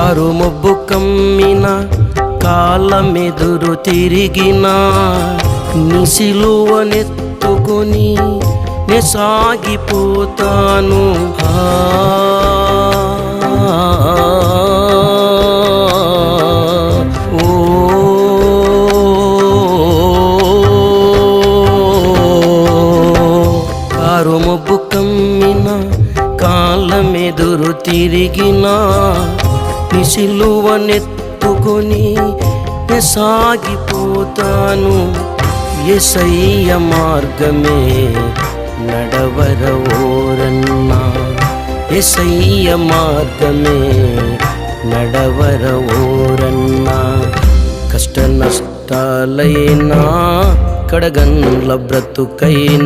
కారుమబ్బు కమ్మిన కాలమెదురు తిరిగిన నీ సిలువనెత్తుకొని నే సాగిపోతాను. కారుమబ్బు కమ్మిన కాలమెదురు తిరిగిన నీ సిలువనెత్తుకొని నే సాగిపోతాను. యేసయ్య మార్గమే నడవరవోరన్నా, యేసయ్య మార్గమే నడవరవోరన్నా. కష్ట నష్టాలైనా కడగండ్ల బ్రతుకైనా